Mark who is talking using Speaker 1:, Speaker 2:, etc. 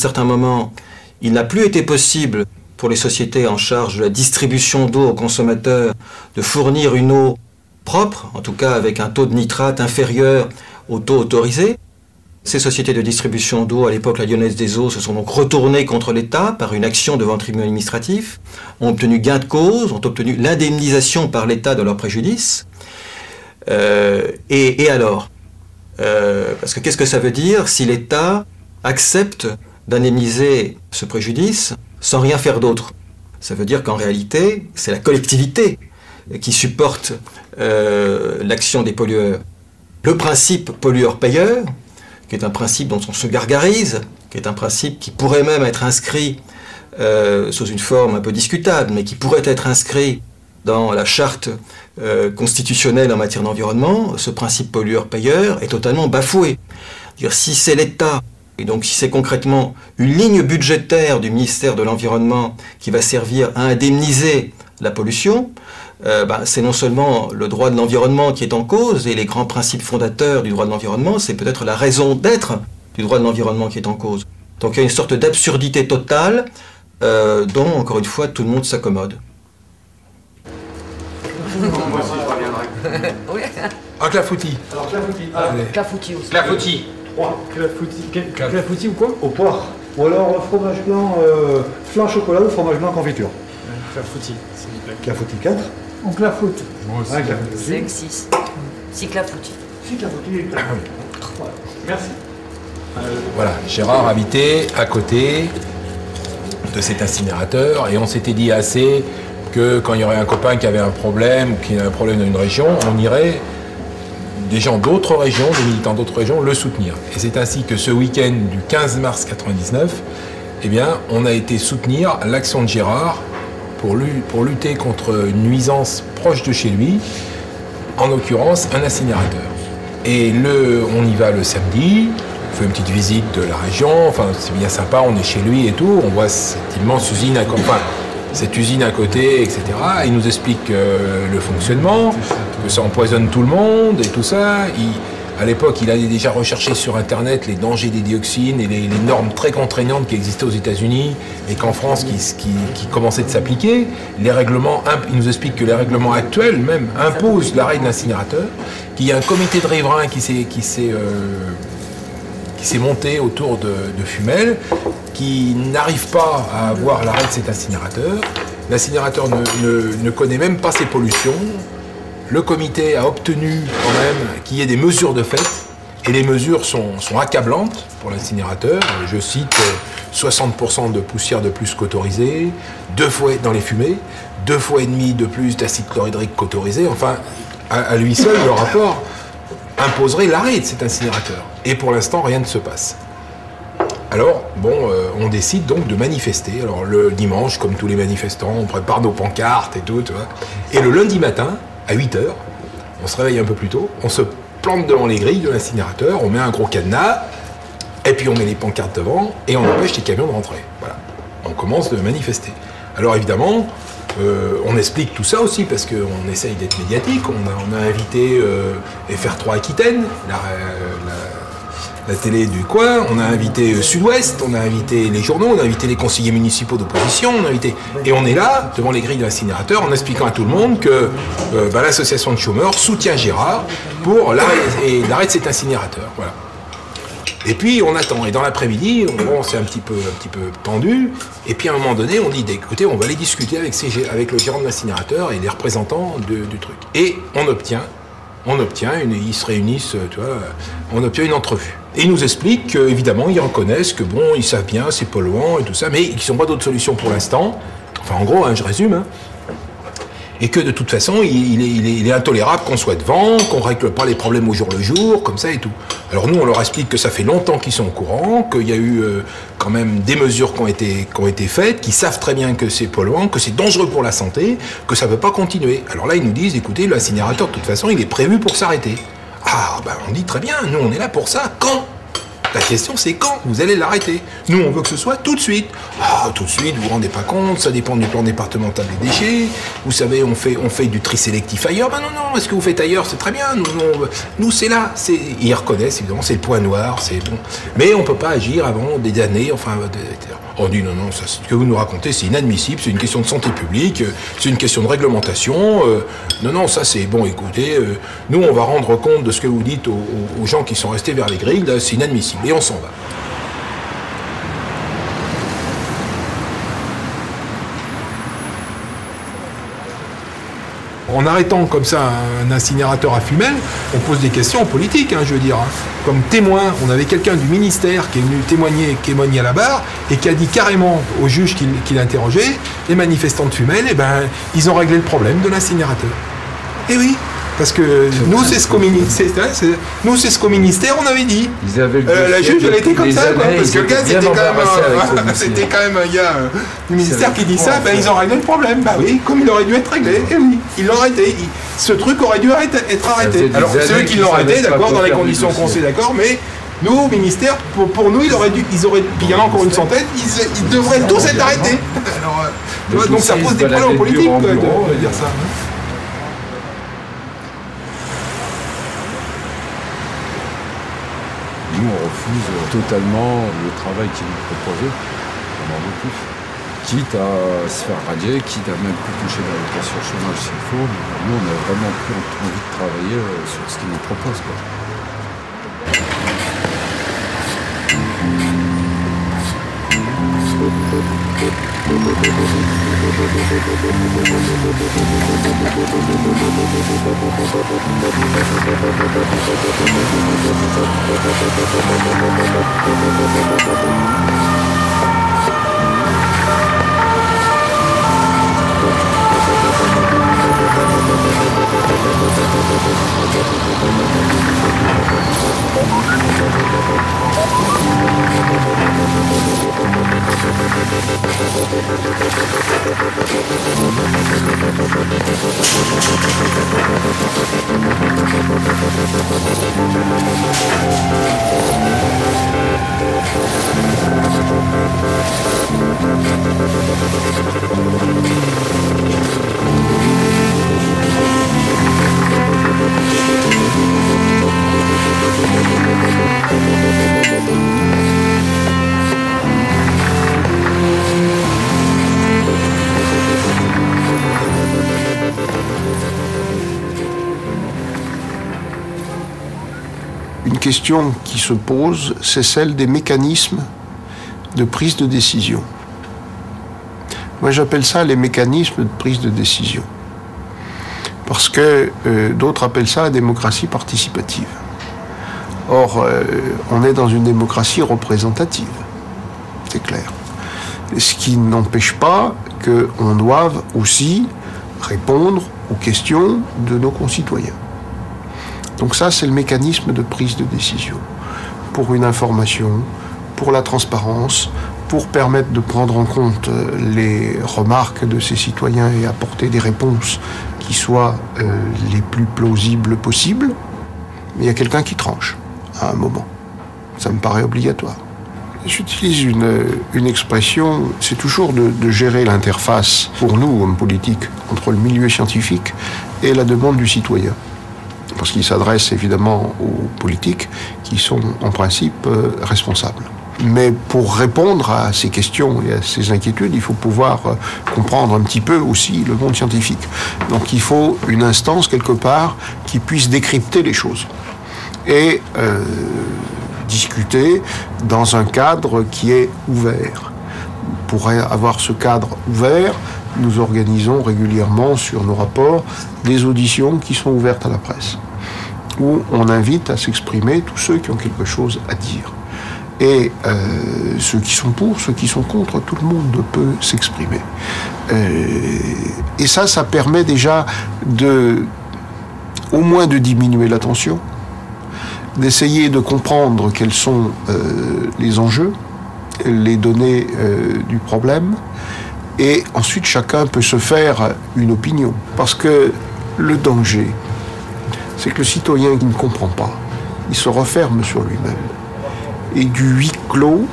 Speaker 1: certain moment, il n'a plus été possible pour les sociétés en charge de la distribution d'eau aux consommateurs de fournir une eau propre, en tout cas avec un taux de nitrate inférieur au taux autorisé. Ces sociétés de distribution d'eau, à l'époque la Lyonnaise des Eaux, se sont donc retournées contre l'État par une action devant le tribunal administratif, ont obtenu gain de cause, ont obtenu l'indemnisation par l'État de leur préjudice. Et alors parce que qu'est-ce que ça veut dire si l'État accepte d'indemniser ce préjudice sans rien faire d'autre? Ça veut dire qu'en réalité, c'est la collectivité qui supporte l'action des pollueurs. Le principe pollueur-payeur, qui est un principe dont on se gargarise, qui est un principe qui pourrait même être inscrit sous une forme un peu discutable, mais qui pourrait être inscrit dans la charte constitutionnelle en matière d'environnement, ce principe pollueur-payeur est totalement bafoué. C'est-à-dire, si c'est l'État, et donc si c'est concrètement une ligne budgétaire du ministère de l'Environnement qui va servir à indemniser la pollution, c'est non seulement le droit de l'environnement qui est en cause et les grands principes fondateurs du droit de l'environnement, c'est peut-être la raison d'être du droit de l'environnement qui est en cause. Donc il y a une sorte d'absurdité totale dont, encore une fois, tout le monde s'accommode.
Speaker 2: Moi aussi, je reviendrai.
Speaker 3: Oui.
Speaker 4: Un clafoutis.
Speaker 2: Alors, clafoutis.
Speaker 3: Clafoutis aussi.
Speaker 4: Clafoutis.
Speaker 2: Clafoutis ou quoi? Au poire. Ou alors fromage blanc, flan chocolat ou fromage blanc confiture.
Speaker 5: Clafoutis, s'il vous plaît.
Speaker 2: Clafoutis 4.
Speaker 5: On clafoute.
Speaker 4: Moi aussi.
Speaker 3: 5, 6. 6 clafoutis.
Speaker 2: 6 clafoutis.
Speaker 5: Merci.
Speaker 4: Voilà, Gérard habitait à côté de cet incinérateur et on s'était dit assez que quand il y aurait un copain qui avait un problème, qui avait un problème dans une région, on irait des gens d'autres régions, des militants d'autres régions, le soutenir. Et c'est ainsi que ce week-end du 15 mars 99, eh bien, on a été soutenir l'action de Gérard pour lutter contre une nuisance proche de chez lui, en l'occurrence un incinérateur. Et on y va le samedi, on fait une petite visite de la région, enfin c'est bien sympa, on est chez lui et tout, on voit cette immense usine cette usine à côté, etc. Il nous explique le fonctionnement, que ça empoisonne tout le monde et tout ça. À l'époque, il allait déjà rechercher sur Internet les dangers des dioxines et les normes très contraignantes qui existaient aux États-Unis et qu'en France, qui commençaient de s'appliquer. Les règlements, il nous explique que les règlements actuels même imposent l'arrêt de l'incinérateur, qu'il y a un comité de riverains qui s'est monté autour de Fumel, qui n'arrive pas à avoir l'arrêt de cet incinérateur. L'incinérateur ne connaît même pas ses pollutions. Le comité a obtenu quand même qu'il y ait des mesures de fait, et les mesures sont accablantes pour l'incinérateur. Je cite 60% de poussière de plus qu'autorisée, 2 fois dans les fumées, 2,5 fois de plus d'acide chlorhydrique qu'autorisé. Enfin, à lui seul, le rapport imposerait l'arrêt de cet incinérateur. Et pour l'instant, rien ne se passe. Alors, on décide donc de manifester. Alors, le dimanche, comme tous les manifestants, on prépare nos pancartes et tout, tu vois. Et le lundi matin, à 8 h, on se réveille un peu plus tôt, on se plante devant les grilles de l'incinérateur, on met un gros cadenas, et puis on met les pancartes devant, et on empêche les camions de rentrer. Voilà. On commence de manifester. Alors évidemment, on explique tout ça aussi, parce qu'on essaye d'être médiatique. On a invité FR3 Aquitaine, la télé du coin, on a invité Sud-Ouest, on a invité les journaux, on a invité les conseillers municipaux d'opposition, et on est là, devant les grilles de l'incinérateur, en expliquant à tout le monde que l'association de chômeurs soutient Gérard pour l'arrêt de cet incinérateur. Voilà. Et puis on attend, et dans l'après-midi, c'est un petit peu tendu, et puis à un moment donné, on dit, écoutez, on va aller discuter avec le gérant de l'incinérateur et les représentants du truc. Et on obtient, ils se réunissent, tu vois, on obtient une entrevue. Et ils nous expliquent qu'évidemment, ils reconnaissent que ils savent bien, c'est polluant et tout ça, mais qu'ils n'ont pas d'autre solution pour l'instant. Enfin, en gros, je résume. Et que de toute façon, il est intolérable qu'on soit devant, qu'on ne règle pas les problèmes au jour le jour, comme ça et tout. Alors nous, on leur explique que ça fait longtemps qu'ils sont au courant, qu'il y a eu quand même des mesures qui ont été faites, qu'ils savent très bien que c'est polluant, que c'est dangereux pour la santé, que ça ne peut pas continuer. Alors là, ils nous disent, écoutez, l'incinérateur, de toute façon, il est prévu pour s'arrêter. Ah, on dit très bien, nous, on est là pour ça. Quand? La question, c'est quand vous allez l'arrêter. Nous, on veut que ce soit tout de suite. Ah, tout de suite, vous vous rendez pas compte, ça dépend du plan départemental des déchets. Vous savez, on fait du tri sélectif ailleurs. Ben non, ce que vous faites ailleurs, c'est très bien. Nous c'est là. Ils reconnaissent, évidemment, c'est le point noir, c'est bon. Mais on peut pas agir avant des années, enfin... On dit non, ça, ce que vous nous racontez, c'est inadmissible, c'est une question de santé publique, c'est une question de réglementation. Non, ça c'est bon, écoutez, nous on va rendre compte de ce que vous dites aux gens qui sont restés vers les grilles, c'est inadmissible, et on s'en va. En arrêtant comme ça un incinérateur à fumelle, on pose des questions politiques, je veux dire. Comme témoin, on avait quelqu'un du ministère qui est venu témoigner à la barre et qui a dit carrément au juge qui l'interrogeait, les manifestants de Fumel, ils ont réglé le problème de l'incinérateur. Et oui, parce que nous, c'est ce qu'au ministère, on avait dit. La juge, elle était comme ça, parce que le gars, c'était quand même un gars du ministère qui dit ça, ils ont réglé le problème. Bah oui, comme il aurait dû être réglé. Et oui, ils l'ont arrêté. Ce truc aurait dû être arrêté. Alors, c'est eux qui l'ont arrêté, d'accord, dans les conditions qu'on sait, d'accord, mais nous, au ministère, pour nous, ils auraient, puis il y en a encore une centaine, ils devraient tous être arrêtés. Alors, donc ça pose des problèmes politiques, de dire ça.
Speaker 6: Nous, on refuse totalement le travail qui nous proposait, on en veut plus. Quitte à se faire radier, quitte à même plus toucher l'allocation chômage s'il faut. Nous, on a vraiment plus envie de travailler sur ce qu'ils nous proposent, quoi.
Speaker 7: Une question qui se pose, c'est celle des mécanismes de prise de décision. Moi, j'appelle ça les mécanismes de prise de décision. Parce que d'autres appellent ça la démocratie participative. Or, on est dans une démocratie représentative, c'est clair. Ce qui n'empêche pas qu'on doive aussi répondre aux questions de nos concitoyens. Donc ça, c'est le mécanisme de prise de décision. Pour une information, pour la transparence, pour permettre de prendre en compte les remarques de ces citoyens et apporter des réponses qui soient les plus plausibles possibles. Mais il y a quelqu'un qui tranche à un moment. Ça me paraît obligatoire. J'utilise une expression, c'est toujours de gérer l'interface, pour nous, hommes politiques, entre le milieu scientifique et la demande du citoyen. Parce qu'il s'adresse évidemment aux politiques qui sont en principe responsables. Mais pour répondre à ces questions et à ces inquiétudes, il faut pouvoir comprendre un petit peu aussi le monde scientifique. Donc il faut une instance quelque part qui puisse décrypter les choses et discuter dans un cadre qui est ouvert. Pour avoir ce cadre ouvert, nous organisons régulièrement sur nos rapports des auditions qui sont ouvertes à la presse, où on invite à s'exprimer tous ceux qui ont quelque chose à dire. Et ceux qui sont pour, ceux qui sont contre, tout le monde peut s'exprimer. Et ça permet déjà au moins de diminuer la tension, d'essayer de comprendre quels sont les enjeux, les données du problème, et ensuite chacun peut se faire une opinion. Parce que le danger, c'est que le citoyen qui ne comprend pas, il se referme sur lui-même. et du huis clos.